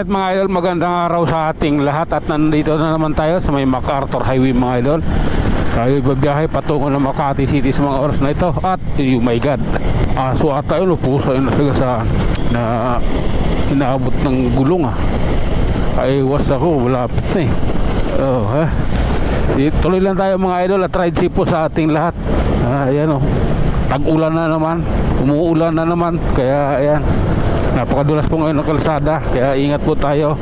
mga idol, magandang araw sa ating lahat. At nandito na naman tayo sa may MacArthur Highway mga idol. Tayo babiyahe patungo ng Makati City sa mga oras na ito. At oh my god, aso ata yun, puso yun talaga sa na inaabot ng gulong ay was ako, malapit na eh. Oh ha, tuloy lang tayo mga idol at ride safe po sa ating lahat. Ayan oh, tag-ulan na naman, umuulan na naman, kaya ayan, napakadulas po ngayon ng kalsada, kaya ingat po tayo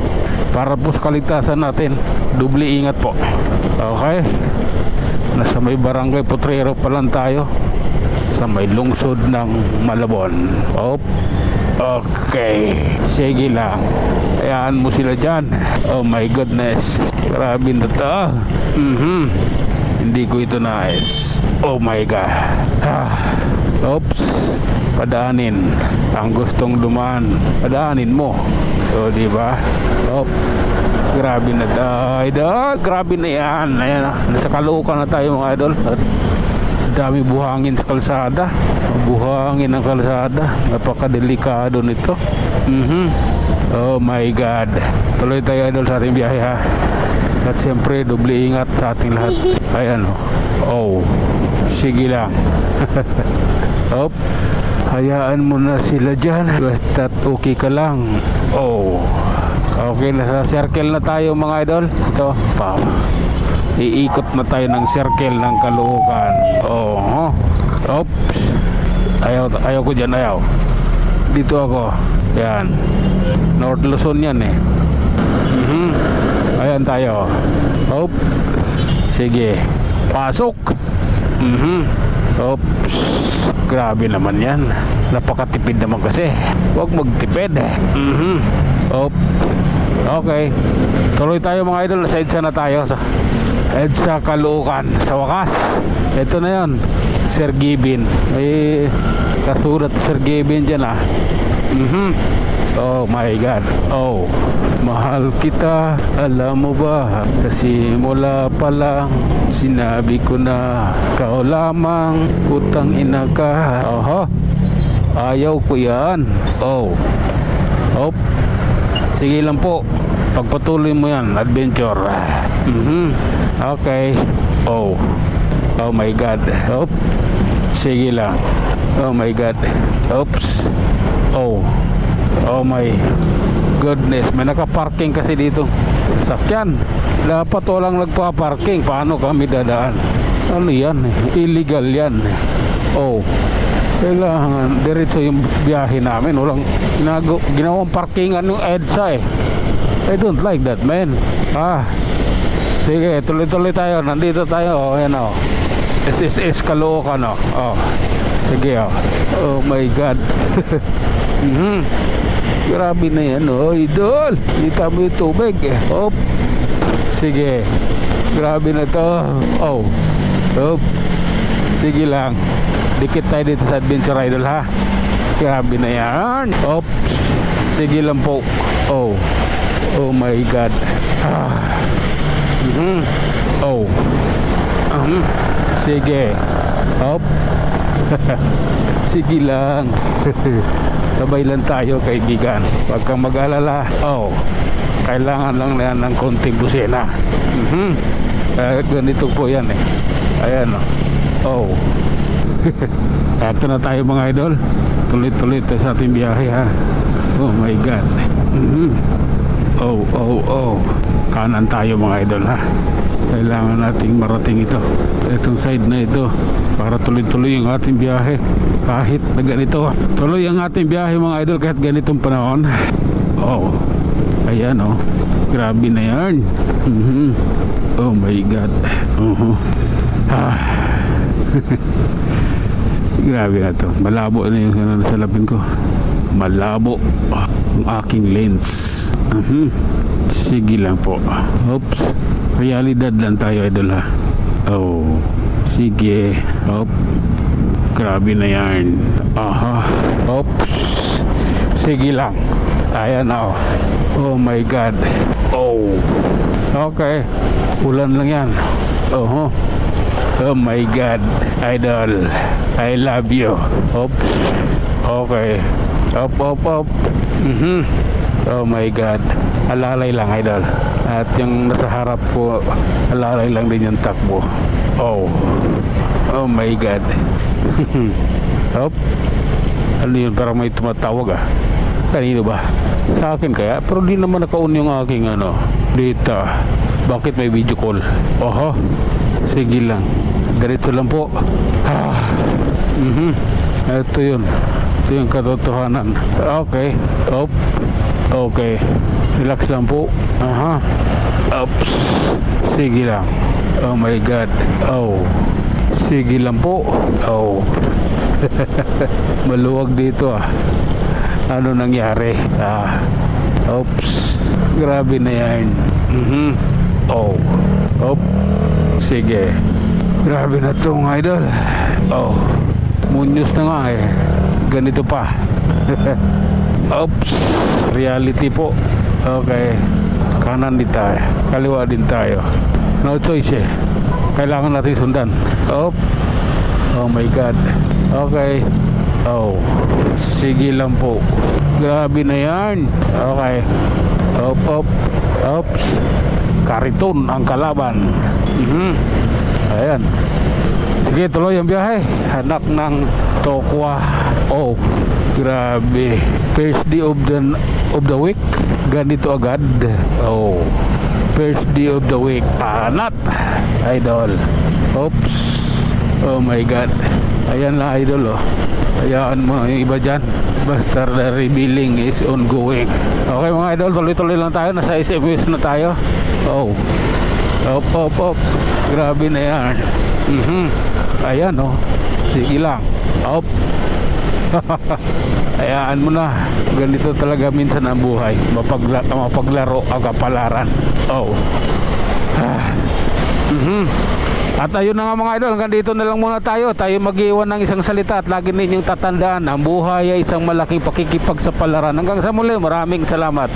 para po sa kaligtasan natin. Doble ingat po. Okay, nasa may barangay Potrero pa lang tayo, sa may lungsod ng Malabon. Okay, sige lang, hayaan mo sila dyan. Oh my goodness, grabe na to. Hindi ko ito nais. Oh my god. Oops, padaanin ang gustong dumaan, padaanin mo. O diba? Grabe na idol, grabe na yan. Ayan, nasa Caloocan na tayo mga idol. At dami buhangin sa kalsada, buhangin ang kalsada, napakadelikado nito. Oh my god, tuloy tayo idol sa ating biyahe ha. At siyempre doble ingat sa ating lahat. Ayan oh, sige lang. Hayaan mo na sila dyan, basta't okay ka lang. Okay, nasa circle na tayo mga idol. Ito, iikot na tayo ng circle ng Caloocan. Oops, ayaw ko dyan, ayaw. Dito ako, yan, North Luzon yan eh. Ayan tayo. Sige, pasok. Oops, grabe naman yan, napakatipid naman kasi. Huwag magtipid. Okay, tuloy tayo mga idol. Sa EDSA na tayo, sa EDSA Caloocan. Sa wakas, ito na yon, Sir Gibbin. May kasulat Sir Gibbin dyan Oh my god. Mahal kita, alam mo ba? Sa simula pa lang sinabi ko na ikaw lamang, putang ina ka. Ayaw ko yan. Sige lang po, pagpatuloy mo yan, adventure. Okay. Oh my god. Sige lang. Oh my god. Oops. Oh my goodness, may nakaparking kasi dito sasakyan. Dapat walang nagpa-parking. Paano kami dadaan? Ano yan? Illegal yan. Kailangan diretso yung biyahe namin. Walang ginawang parkingan yung EDSA eh. I don't like that, man. Sige, tuloy-tuloy tayo. Nandito tayo. Ayan SSS Caloocan sige oh my god. Grabe na yan idol. Kita mo yung tubig sige, grabe na to. Sige lang, dikit tayo dito sa adventure idol ha. Grabe na yan. Sige lang po. Oh my god. Sige. Sige lang. Sabay lang tayo kaibigan, huwag kang mag-alala. Kailangan lang yan ng konting busina. Ganito po yan eh. Ayan Ito na tayo mga idol. Tuloy-tuloy tayo sa ating biyahe ha. Oh my god. Kanan tayo mga idol ha. Kailangan nating marating ito, itong side na ito, para tuloy-tuloy yung ating biyahe kahit na ganito. Tuloy ang ating biyahe mga idol kahit ganitong panahon. Ayan grabe na yan. Oh my god. Grabe na to. Malabo na yung salapin ko. Malabo ang aking lens. Sige lang po. Oops, realidad lang tayo idol ha. Sige. Grabe na yan. Oops, sige lang. Ayan oh my god. Okay, ulan lang yan. Oh my god idol, I love you. Okay. Up. Oh my God. Alalay lang, idol. At yung nasa harap ko, alalay lang din yung takbo. Oh. Oh my God. Hop. Ano yun? Parang may tumatawag ah. Kanino ba? Sa akin kaya? Pero di naman naka-on yung aking data. Bakit may video call? Oho. Sige lang. Ganito lang po. Ito yun. Ito yung katotohanan. Okay. Op. Okay. Relax lang po. Oops. Sige lang. Oh my God. Oh. Sige lang po. Oh. Maluwag dito ah. Ano nangyari? Oops. Grabe na yan. Oh. Op. Sige. Grabe na tong idol. Oh. Munyos na nga eh. Ganito pa. Oops. Reality po. Okay. Kanan din tayo. Kaliwa din tayo. No choice eh. Kailangan natin sundan. Oh. Oh my God. Okay. Oh. Sige lang po. Grabe na yan. Okay. Op, op. Oops. Kariton ang kalaban. Ayan. Sige, tuloy ang biyahe. Anak ng Tokwa. Oh, grabe. First day of the week. Ganito agad. Oh. First day of the week. Panat. Idol. Oops. Oh my God. Ayan lang, idol oh. Hayaan mo na yung iba dyan. Basta the revealing is ongoing. Okay mga idol, tuloy-tuloy lang tayo. Nasa SMS na tayo. Oh. Op, op, op. Grabe na yan. Ayan oh. Sige lang. Op. Hayaan mo na. Ganito talaga minsan ang buhay. Mapaglaro ang kapalaran. Oh. At ayun na nga mga idol, hanggang dito na lang muna tayo. Tayo mag-iwan ng isang salita at lagi ninyong tatandaan, ang buhay ay isang malaking pakikipagsapalaran. Hanggang sa muli, maraming salamat.